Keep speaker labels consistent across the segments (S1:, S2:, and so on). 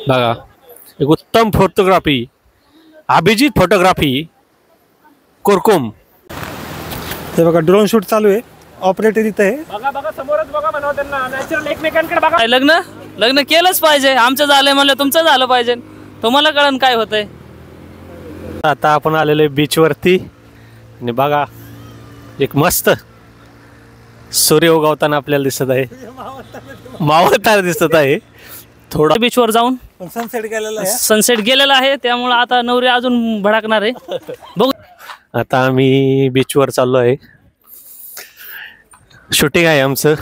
S1: बघा एक उत्तम फोटोग्राफी, अभिजित फोटोग्राफी कोरकुम.
S2: ते बघा ड्रोन शूट चालू आहे. ऑपरेटर इथे आहे.
S3: बघा बघा समोरच बघा म्हणा त्यांना नॅचरल एकमेकांकडे बघा.
S4: लग्न केलंच पाहिजे. आमचं झालंय म्हणलं तुमचं झालं पाहिजे. तुम्हाला कळण काय होतंय.
S1: आता आपण आलेलो बीच वरती आणि बघा एक मस्त सूर्य उगवताना आपल्याला दिसत आहे, मावळताना दिसत आहे. थोडा
S4: बीचवर जाऊन सनसेट गेलेला आहे त्यामुळे आता नवरी अजून भडकणार आहे. बघू
S1: आता आम्ही बीचवर चाललो आहे. शूटिंग आहे आमचं.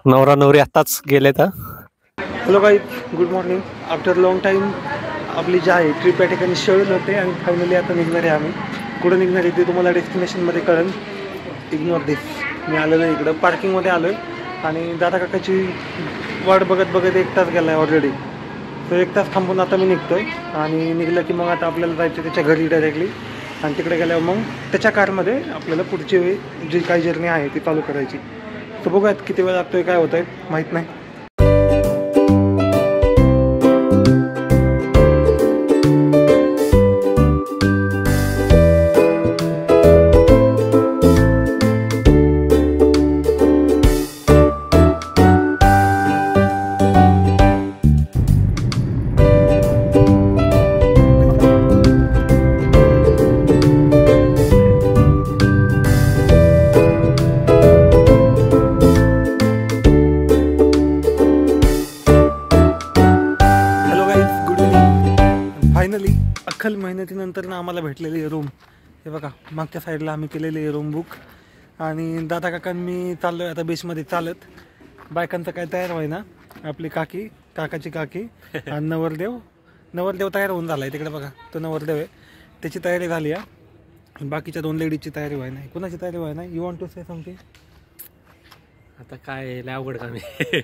S1: नवरा नवरी आताच गेले. तर
S2: hello guys, good morning. After long time आपली जी आहे ट्रिप या ठिकाणी शेड्यूल होते आणि फायनली आता निघणार आहे आम्ही. कुठं निघणार आहे ते तुम्हाला डेस्टिनेशनमध्ये कळेल. इग्नोर दिस. मी आलेलो आहे इकडं पार्किंगमध्ये आलो आहे आणि दादा काकाची वाट बघत बघत 1 तास गेला आहे ऑलरेडी. तो 1 तास थांबून आता मी निघतो आहे आणि निघलं की मग आता आपल्याला जायचं त्याच्या घरी डायरेक्टली आणि तिकडे गेल्यावर मग त्याच्या कारमध्ये आपल्याला पुढची जी काही जर्नी आहे ती चालू करायची. तर बघूयात किती वेळ लागतो आहे, काय होतं आहे माहीत नाही. फायनली अख्खल मेहनतीनंतर ना आम्हाला भेटलेली आहे रूम. हे बघा मागच्या साईडला आम्ही केलेली आहे रूम बुक आणि दादा काकांनी चाललो आहे आता बीचमध्ये चालत. बायकांचं काय तयार व्हाय ना, आपली काकाची काकी आणि नवरदेव तयार होऊन झाला आहे तिकडे बघा. तो नवरदेव आहे, त्याची तयारी झाली आहे. बाकीच्या 2 लेडीजची तयारी व्हाय नाही. कोणाची तयारी व्हाय नाही. You want to say something?
S1: आता काय अवघड काम आहे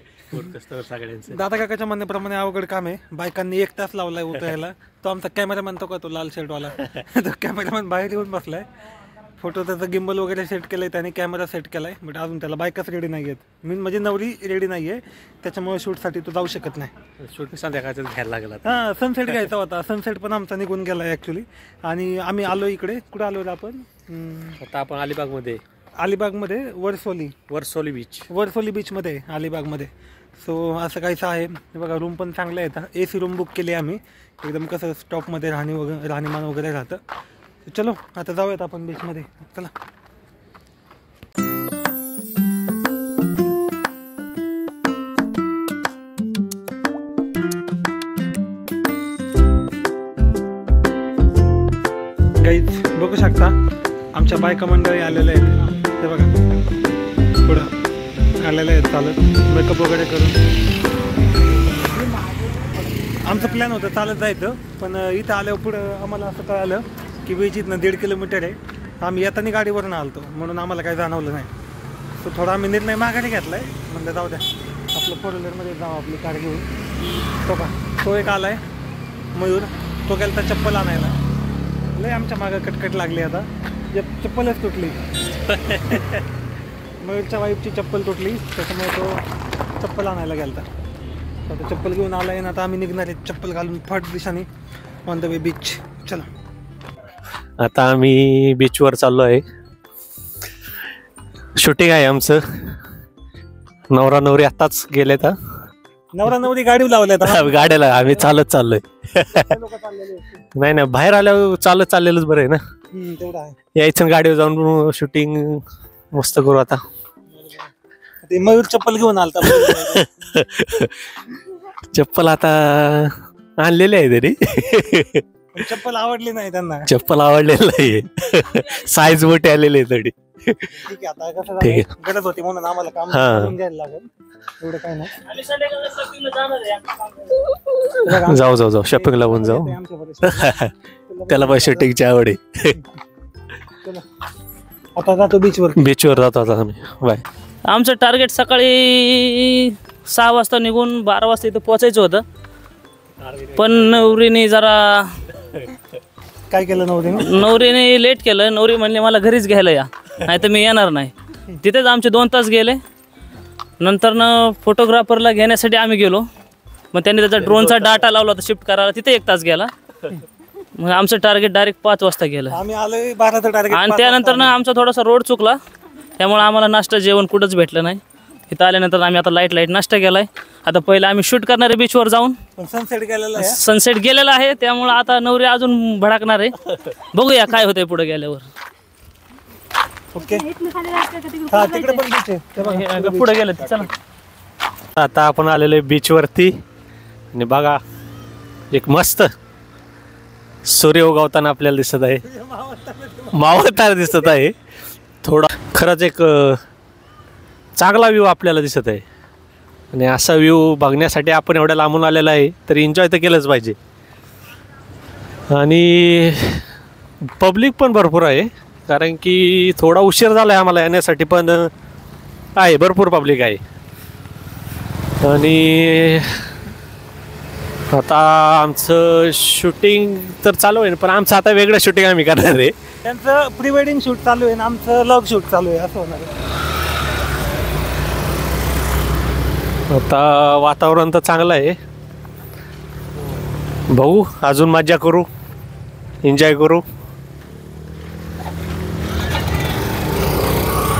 S1: सगळ्यांचं.
S2: दादा काकाच्या म्हणण्याप्रमाणे अवघड काम आहे. बायकांनी 1 तास लावलाय उतरायला. तो आमचा कॅमेरामॅन तो का तो लाल शर्टवाला तो कॅमेरामॅन बाहेर येऊन बसलाय. फोटो त्याचा गिम्बल वगैरे सेट केलंय त्याने, कॅमेरा सेट केलाय. बट अजून त्याला बायकाच रेडी नाही आहेत. म्हणजे नवरी रेडी नाही आहे, त्याच्यामुळे शूटसाठी तो जाऊ शकत नाही.
S1: शूट संध्याकाळचं घ्यायला लागला.
S2: हां, सनसेट घ्यायचा होता. सनसेट पण आमचा निघून गेला आहे ॲक्च्युली. आणि आम्ही आलो इकडे. कुठं आलो आपण?
S1: आता आपण
S2: अलिबागमध्ये वर्सोली बीचमध्ये अलिबागमध्ये. सो असं काहीच आहे. बघा रूम पण चांगलं आहे. AC रूम बुक केली आम्ही. एकदम कसं स्टॉपमध्ये राहणीमान वगैरे राहतं. चलो आता जाऊयात आपण बीचमध्ये. चला. गाईज बघू शकता आमच्या बायका मंडळी आलेल्या आहेत. ते बघा पुढं आलेले आहेत चालत, मेकअप वगैरे करून. आमचं प्लॅन होतं चालत जायचं, पण इथं आल्यावर पुढं आम्हाला असं कळालं की बीच इथनं 1.5 किलोमीटर आहे. आम्ही येताना गाडीवरून आलतो म्हणून आम्हाला काही जाणवलं नाही. सो थोडा आम्ही निर्णय माघारी घेतला आहे. म्हणलं जाऊ द्या आपलं 4 व्हीलरमध्ये जाऊ आपली कार घेऊन. तो एक आला आहे मयूर. तो गेला तर चप्पल आणायला. लय आमच्या मागं कटकट लागली. आता चप्पलच तुटली. मयूरच्या वाईफची चप्पल तुटली, त्याच्यामुळे तो चप्पल आणायला गेला. आता चप्पल घेऊन आला आहे ना. आता आम्ही निघणार आहे चप्पल घालून फट दिशाने ऑन द वे बीच. चला.
S1: आता आम्ही बीचवर चाललो आहे. शूटिंग आहे आमचं. नवरा नवरी आताच गेले. तर
S2: नवरा नवरी गाडी लावल्या
S1: गाड्याला आम्ही चालत चाललोय. नाही बाहेर आल्यावर चालत चाललेलंच बरं आहे ना. यायचं गाडीवर जाऊन शूटिंग मस्त करू. आता
S2: मयूर चप्पल घेऊन आलता.
S1: चप्पल आता आणलेली आहे तरी.
S2: चप्पल आवडली नाही त्यांना.
S1: चप्पल आवडलेलं आहे. साईज मोठी आलेली आहे थोडी.
S2: ठीक आहे. आता कसं गरज होती म्हणून आम्हाला काम करून घ्यायला लागेल. एवढं काय नाही.
S1: जाऊ शॉपिंग लावून जाऊ. त्याला पण शूटिंगची आवड आहे.
S2: आता जातो
S1: बीचवर जातो आता आम्ही. बाय.
S4: आमचं टार्गेट सकाळी 6 वाजता निघून 12 वाजता इथं पोचायचं होतं. पण नवरीने जरा
S2: काय केलं?
S4: नवरीने लेट केलं. नवरी म्हणली मला घरीच घ्यायला या, नाही तर मी येणार नाही. तिथेच आमचे 2 तास गेले. नंतरनं फोटोग्राफरला घेण्यासाठी आम्ही गेलो. मग त्यांनी त्याचा ड्रोनचा डाटा लावला होता शिफ्ट करायला, तिथे 1 तास गेला. मग आमचं टार्गेट डायरेक्ट 5 वाजता गेलं.
S2: आम्ही आलोय 12चं टार्गेट.
S4: आणि त्यानंतर आमचा थोडासा रोड चुकला, त्यामुळे आम्हाला नाश्ता जेवण कुठंच भेटलं नाही. इथं आल्यानंतर आम्ही आता लाईट नाश्ता केलाय. आता पहिलं आम्ही शूट करणार आहे बीचवर जाऊन. सनसेट गेलेला आहे, त्यामुळे आता नवरी अजून भडकणार आहे. बघूया काय होतंय पुढे गेल्यावर.
S2: ओके तिकडे पण बीच आहे,
S4: पुढे गेलं चला.
S1: आता आपण आलेलो आहे बीचवरती आणि बघा एक मस्त सूर्य उगवताना आपल्याला दिसत आहे, मावळताना दिसत आहे. थोडा खरंच एक चांगला व्ह्यू आपल्याला दिसत आहे. आणि असा व्ह्यू बघण्यासाठी आपण एवढ्या लांबून आलेला आहे, तर एन्जॉय तर केलंच पाहिजे. आणि पब्लिक पण भरपूर आहे, कारण की थोडा उशीर झाला आहे आम्हाला येण्यासाठी, पण आहे भरपूर पब्लिक आहे. आणि आता आमचं शूटिंग तर चालू आहे, पण आमचं आता वेगळं शूटिंग आम्ही करणार आहे.
S2: त्यांचं प्री वेडिंग शूट चालू आहे, आमचं लॉग शूट चालू आहे, असं होणार आहे.
S1: आता वातावरण तर चांगलं आहे, बघू अजून मजा करू, एन्जॉय करू.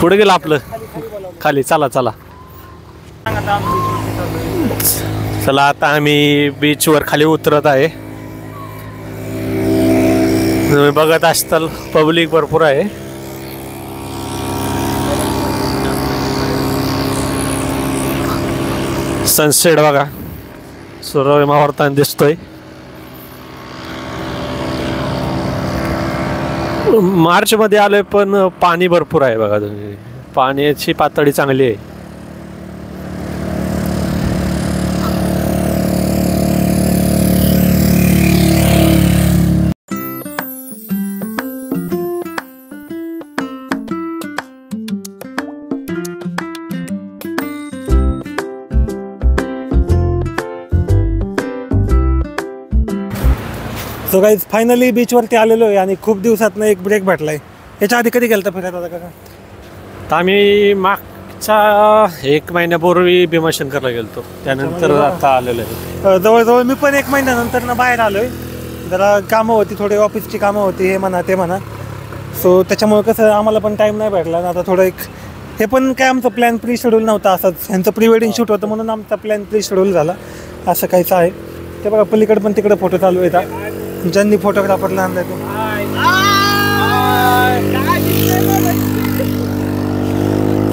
S1: कुठे गेलं आपलं? खाली चला चला चला. आता आम्ही बीचवर खाली उतरत आहे. तुम्ही बघत असताल पब्लिक भरपूर आहे. सनसेट बघा सूर्य मावळताना दिसतोय. मार्च मध्ये आलोय, पण पाणी भरपूर आहे बघा तुम्ही, पाण्याची पातळी चांगली आहे.
S2: सो गाईज फायनली बीचवरती आलेलो आहे आणि खूप दिवसातनं एक ब्रेक भेटलाय. याच्या आधी कधी गेलं फिरायला होता का?
S1: तर आम्ही मागच्या 1 महिन्यापूर्वी भीमाशंकरला गेलतो, त्यानंतर आता आलेलो आहे.
S2: जवळजवळ मी पण 1 महिन्यानंतर बाहेर आलोय. जरा कामं होती, थोडी ऑफिसची कामं होती, हे म्हणा ते म्हणा. सो त्याच्यामुळे कसं आम्हाला पण टाईम नाही भेटला. आता थोडं हे पण काय आमचं प्लॅन प्री शेड्यूल नव्हता, असंच ह्यांचं प्री वेडिंग शूट होतं म्हणून आमचा प्लॅन प्री शेड्यूल झाला, असं काहीच आहे. ते बघा पलीकडे पण तिकडे फोटो चालू आहेत. ज्यांनी फोटोग्राफरला आणलाय तो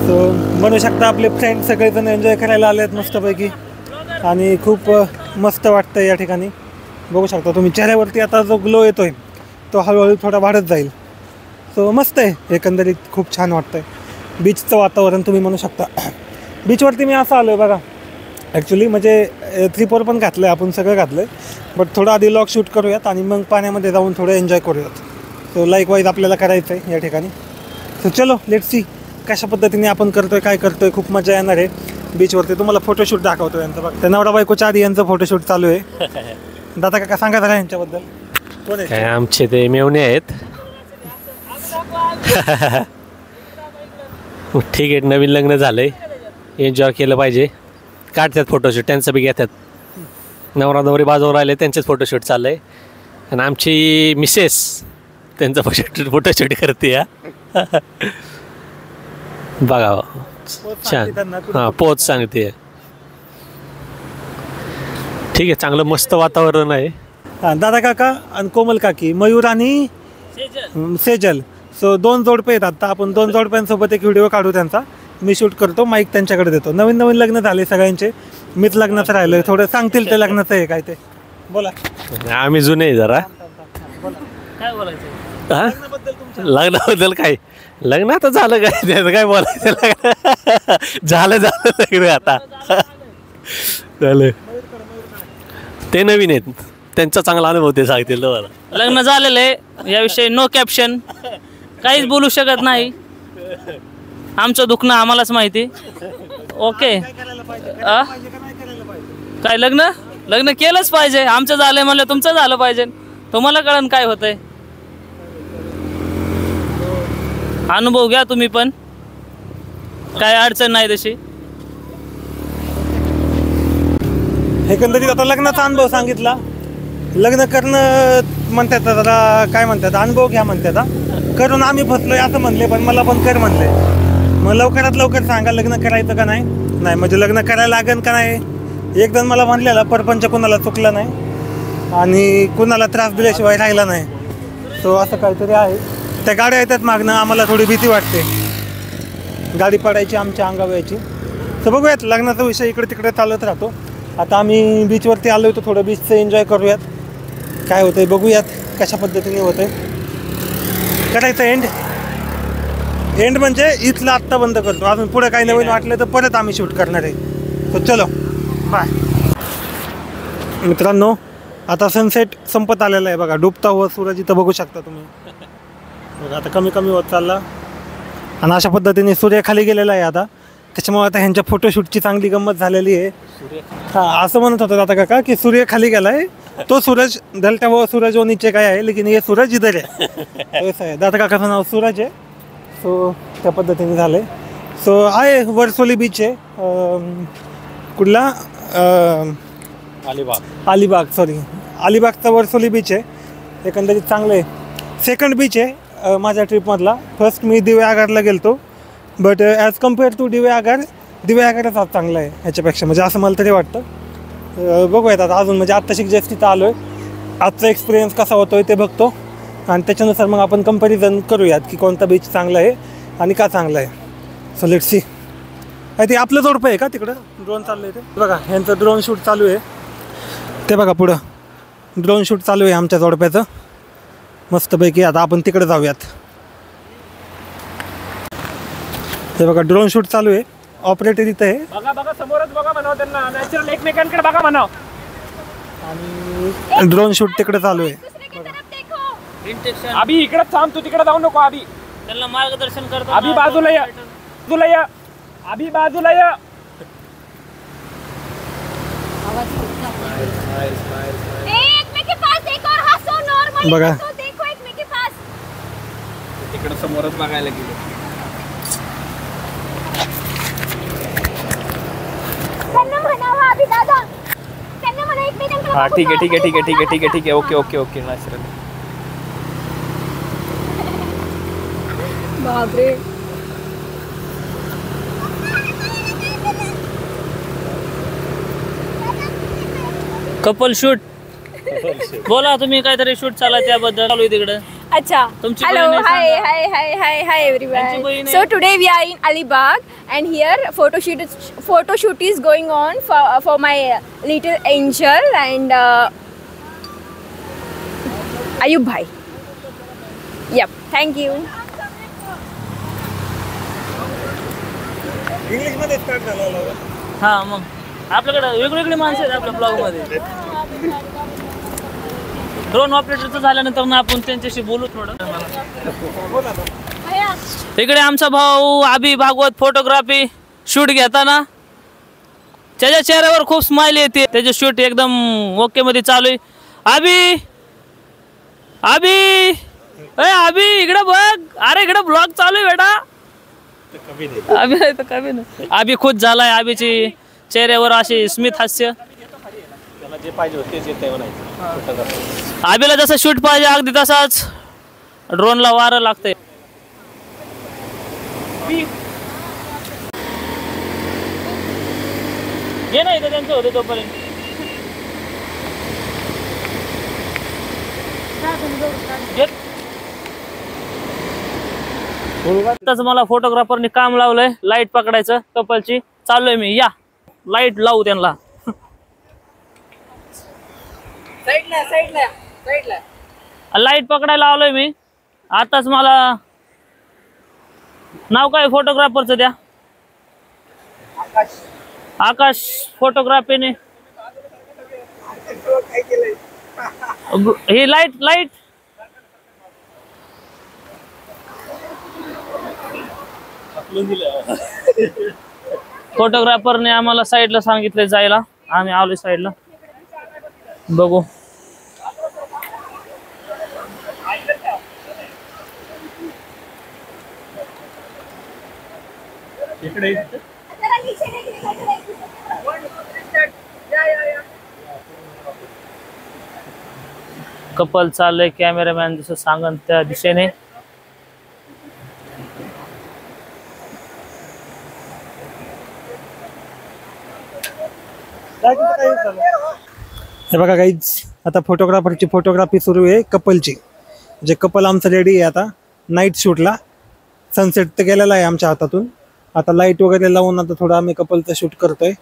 S2: सो म्हणू शकता आपले फ्रेंड सगळेजण एन्जॉय करायला आले आहेत मस्तपैकी. आणि खूप मस्त वाटतं या ठिकाणी. बघू शकता तुम्ही चेहऱ्यावरती आता जो ग्लो येतोय तो हळूहळू थोडा वाढत जाईल. सो मस्त आहे, एकंदरीत खूप छान वाटतंय. बीचचं वातावरण तुम्ही म्हणू शकता. बीचवरती मी असं आलो आहे बघा, ॲक्च्युली म्हणजे 3-4 पण घातलं आहे, आपण सगळं घातलं आहे. बट थोडं आधी लॉग शूट करूयात आणि मग पाण्यामध्ये जाऊन थोडं एन्जॉय करूयात. सो लाईकवाईज आपल्याला करायचं आहे या ठिकाणी. सो चलो लेट्स सी कशा पद्धतीने आपण करतोय, काय करतोय. खूप मजा येणार आहे बीचवरती. तुम्हाला फोटोशूट दाखवतो यांचं बघा. त्या नवरा बायकोच्या आधी यांचं फोटोशूट चालू आहे. दादा काका सांगा जरा यांच्याबद्दल. कोण आहे?
S1: आमचे ते मेवणे आहेत. ठीक आहे, नवीन लग्न झालंय, एन्जॉय केलं पाहिजे. काढतात फोटोशूट, त्यांचं बी घेतात. नवरा नवरी बाजूवर राहिले, त्यांचेच फोटोशूट चाललं आहे. आणि आमची मिसेस त्यांचं फोटोशूट करते. बघा छान, हां पोच सांगते. ठीक आहे, चांगलं मस्त वातावरण आहे.
S2: दादा काका आणि कोमल काकी, मयूर आणि सेजल. सो 2 जोडपे आहेत. आता आपण 2 जोडप्यांसोबत एक व्हिडिओ काढू त्यांचा. मी शूट करतो, माईक त्यांच्याकडे देतो. नवीन नवीन लग्न झाले सगळ्यांचे, मीच लग्नाचं राहिलोय. थोडं सांगतील ते लग्नाचं आहे काय ते. बोला.
S1: आम्ही जुने आहे जरा.
S4: काय बोलायचं?
S1: हां लग्नाबद्दल काय, लग्न आता झालं काय, त्याचं काय बोलायचं. झालं लग्न आता झालं. ते नवीन आहेत, त्यांचा चांगला अनुभव ते सांगतील तुम्हाला.
S4: लग्न झालेलं आहे याविषयी नो कॅप्शन, काहीच बोलू शकत नाही. आमचं दुखणं आम्हालाच माहिती. ओके काय लग्न केलंच पाहिजे. आमचं झालंय म्हणलं तुमचं झालं पाहिजे. तुम्हाला कळण काय होतंय. अनुभव घ्या तुम्ही पण, काय अडचण नाही तशी.
S2: एकंदरीत आता लग्नाचा अनुभव सांगितला. लग्न करणं म्हणतात आता काय म्हणतात, अनुभव घ्या म्हणतात. करून आम्ही फसलोय असं म्हणले, पण मला पण कर म्हणले. मग लवकरात लवकर सांगा लग्न करायचं का नाही. नाही म्हणजे लग्न करायला लागेल का नाही. एक जण मला म्हणलेला परपंच कुणाला चुकला नाही आणि कुणाला त्रास दिल्याशिवाय राहिला नाही. सो असं काहीतरी आहे. त्या गाड्या येतात मागणं, आम्हाला थोडी भीती वाटते गाडी पडायची आमच्या अंगावयाची. तर बघूयात, लग्नाचा विषय इकडे तिकडे चालत राहतो. आता आम्ही बीचवरती आलो होतो, थोडं बीचचं एन्जॉय करूयात. काय होतं आहे बघूयात, कशा पद्धतीने होतं आहे. करायचं एंड म्हणजे इथलं आत्ता बंद करतो. अजून पुढे काही नवीन वाटलं तर परत आम्ही शूट करणार आहे. तर चलो बाय मित्रांनो. आता सनसेट संपत आलेला आहे बघा. डुबता हुआ सूरज इथं बघू शकता तुम्ही बघा. आता कमी कमी होत चालला आणि अशा पद्धतीने सूर्य खाली गेलेला आहे आता. त्याच्यामुळे आता ह्यांच्या फोटोशूटची चांगली गंमत झालेली आहे. हां असं म्हणत होतं आता काका की सूर्य खाली गेला आहे, तो सूरज ढलता हुआ सूरज वो नीचे काय आहे, लेकिन ये सूरज इधर आहे. असं आहे. दादा काकाचं नाव सूरज आहे. सो त्या पद्धतीने झालं आहे. सो आहे वर्सोली बीच आहे. कुठला अलिबाग सॉरी अलिबागचा वर्सोली बीच आहे. एकंदरीत चांगलं आहे. सेकंड बीच आहे माझ्या ट्रिपमधला. फर्स्ट मी दिवेआगारला गेलतो, बट ॲज कम्पेअर टू दिवेआगारच आज चांगला आहे ह्याच्यापेक्षा, म्हणजे असं मला तरी वाटतं. बघूयात आता अजून, म्हणजे आत्ता जास्त तिथं आलो आहे. आजचा एक्सपिरियन्स कसा होतो आहे ते बघतो आणि त्याच्यानुसार मग आपण कंपॅरिझन करूयात की कोणता बीच चांगला आहे आणि का चांगला आहे. So let's see. ते आपलं जोडपं आहे का तिकडं ड्रोन चाललं आहे ते बघा. ह्यांचं ड्रोन शूट चालू आहे ते बघा. पुढं ड्रोन शूट चालू आहे आमच्या जोडप्याचं मस्तपैकी. आता आपण तिकडे जाऊयात. ते बघा ड्रोन शूट चालू आहे. ऑपरेटर इथं आहे.
S3: बघा बघा समोरच बघा म्हणाव त्यांना, नॅचरल एकमेकांकडे बघा म्हणाव.
S2: आणि ड्रोन शूट तिकडे चालू आहे.
S3: अभि इकडेच थांब, तू तिकडे जाऊ नको. अभि
S4: त्यांना मार्गदर्शन करतो.
S3: अभि बाजूला या, बाजूला या. अभि बाजूला या.
S2: बघा
S3: तिकडे समोरच बघायला गेलो. हा ठीक आहे ठीक आहे ठीक आहे ठीक आहे ठीक आहे ठीक आहे. Okay okay okay. नॅचरल.
S5: बापरे.
S4: Couple shoot. बोला तुम्ही काहीतरी शूट चालला त्याबद्दल. चालू आहे तिकडे.
S5: अच्छा. Hello, hi everyone. So today we are in Alibag and here photo shoot is going on for my little angel and Ayub bhai. Yep, thank you.
S2: इंग्लिशमध्ये स्टार्ट झालं.
S4: हा मग आपल्याकडे वेगवेगळी माणसं आहेत आपल्या ब्लॉगमध्ये. ड्रोन ऑपरेटरचं झाल्यानंतर ना आपण त्यांच्याशी बोलू थोडं. इकडे आमचा भाऊ अभि भागवत फोटोग्राफी शूट घेताना त्याच्या चेहऱ्यावर खूप स्माइल येते. त्याचे शूट एकदम ओके मध्ये चालू आहे. अभि इकडे बघ. अरे इकडे ब्लॉग चालू आहे बेटा. अभि खुश झालाय. अभिची चेहऱ्यावर अशी स्मित हास्य.
S1: जे पाहिजे होते तेच येते म्हणायचं.
S4: अभिला जसं शूट पाहिजे अगदी तसाच ड्रोनला वारं लागतंय. घे नाही तर त्यांचं होतं तोपर्यंत. आताच मला फोटोग्राफरनी काम लावलंय लाईट पकडायचं कपलची. चाललोय मी. या लाईट लावू त्यांना. लाईट पकडायला आलोय मी. आताच मला नाव काय फोटोग्राफरचं द्या. आकाश फोटोग्राफीने ही लाईट फोटोग्राफरने आम्हाला साईडला सांगितलं जायला. आम्ही आलोय साईडला. बघू
S3: इकडे
S4: कपल चाललंय, कॅमेरामॅन जसं सांगन त्या दिशेने.
S2: हे बघा गाईज, आता फोटोग्राफरची फोटोग्राफी सुरू आहे कपलची. जे कपल आमचं रेडी आहे आता नाईट शूटला. सनसेट तर गेलेला आहे आमच्या हातातून. आता लाईट वगैरे लावून आता थोडं आम्ही कपलचं शूट करतोय.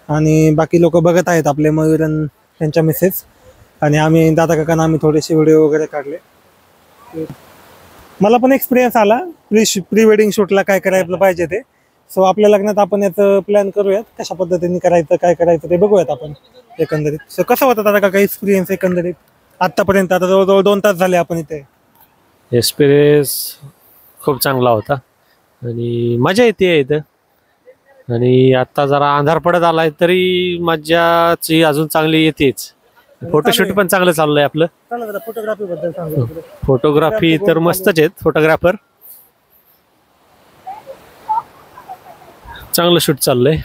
S2: आणि बाकी लोक बघत आहेत आपले मयूरन त्यांच्या मिसेस. आणि आम्ही दादा काकांना आम्ही थोडेसे व्हिडिओ वगैरे काढले. मला पण एक्सपिरियन्स आला प्री वेडिंग शूटला काय करायला पाहिजे ते. सो आपल्या लग्नात आपण याचं प्लॅन करूयात, कशा पद्धतीने करायचं काय करायचं ते बघूयात आपण एकंदरीत. सो कसं होतं दादा काका एक्सपिरियन्स एकंदरीत आत्तापर्यंत? आता जवळजवळ 2 तास झाले आपण इथे.
S1: एक्सपिरियन्स खूप चांगला होता आणि मजा येते इथं. आणि आता जरा अंधार पडत आलाय तरी मजाची अजून चांगली येतेच. फोटोशूट पण चांगलं चाललंय आपलं.
S2: चला जरा फोटोग्राफी बद्दल सांगू.
S1: फोटोग्राफी तर मस्तच आहेत फोटोग्राफर. चांगलं शूट चाललंय.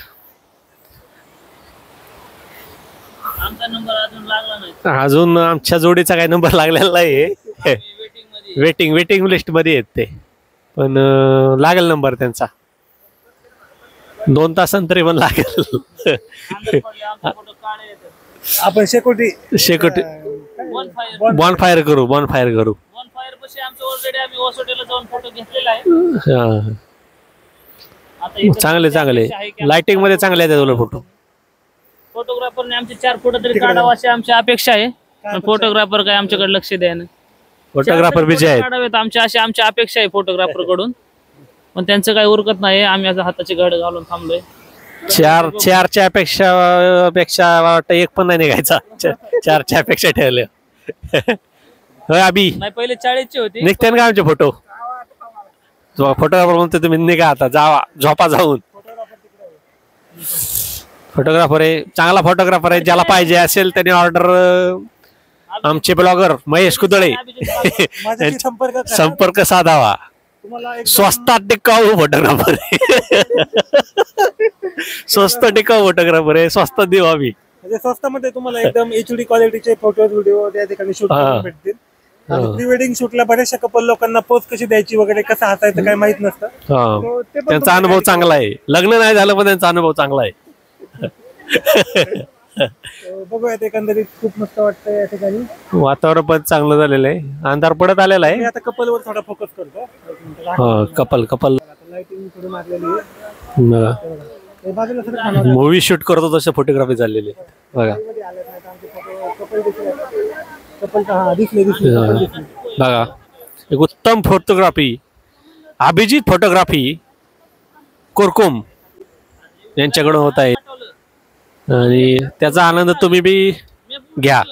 S4: आमचा नंबर अजून लागला नाही.
S1: अजून आमच्या जोडीचा काही नंबर लागलेला आहे. वेटिंग लिस्ट मध्ये आहेत ते, पण लागेल नंबर त्यांचा 2 तासांतरी पण लागेल.
S2: आपण शेकोटी
S1: बॉनफायर करू.
S4: पाशी आमचं ऑलरेडी आम्ही ओसोटीला जाऊन फोटो घेतलेला आहे.
S1: चांगले लाइटिंग मध्ये चांगले आहेत फोटो.
S4: फोटोग्राफरने आमचे 4 फोटो तरी काढावं अशी आमची अपेक्षा आहे. पण फोटोग्राफर काय आमच्याकडे लक्ष द्यायला.
S1: फोटोग्राफर बिझी आहेत.
S4: काढावेत आमची अपेक्षा आहे फोटोग्राफर कडून, पण त्यांचं काही उरकत नाही. आम्ही आता हाताची घड घालून थांबलोय.
S1: 4च्या पेक्षा वाटतं 1 पण नाही निघायचा. 4च्या पेक्षा ठेवले. अभि
S4: नाही पहिले 40ची होती.
S1: निघते का आमचे फोटो? फोटोग्राफर म्हणतो तुम्ही निघा आता, जावा झोपा जाऊन. फोटोग्राफर आहे, चांगला फोटोग्राफर आहे. ज्याला पाहिजे असेल त्याने ऑर्डर आमचे ब्लॉगर महेश कुदळे संपर्क साधावा. स्वस्तात टिकाऊ फोटोग्राफर आहे. स्वस्त टिकाऊ फोटोग्राफर आहे. स्वस्त देऊ आम्ही.
S2: म्हणजे स्वस्तामध्ये तुम्हाला एकदम HD क्वालिटीचे फोटो व्हिडिओ त्या ठिकाणी शूट करून भेटतील. प्री वेडिंग शूटला बऱ्याचशा कपल लोकांना पोज कशी द्यायची वगैरे कसं हातायचं काय माहित नसतं.
S1: त्यांचा अनुभव चांगला आहे. लग्न नाही झालं पण त्यांचा अनुभव चांगला आहे.
S2: बघूयात एकंदरीत खूप मस्त वाटतं या ठिकाणी.
S1: वातावरण पण चांगलं झालेलं आहे. अंधार पडत आलेला आहे.
S2: मी आता कपलवर थोडा फोकस करतो.
S1: कपल
S2: लाइटिंग थोडी मारलेली आहे. हे बाजूला सगळं खाणार.
S1: मूवी शूट करतो तसे फोटोग्राफी झालेली आहे. बघा
S2: दिसले
S1: बघा एक उत्तम फोटोग्राफी. अभिजित फोटोग्राफी कोरकुम यांच्याकडून होत आहे आणि त्याचा आनंद तुम्ही बी घ्या.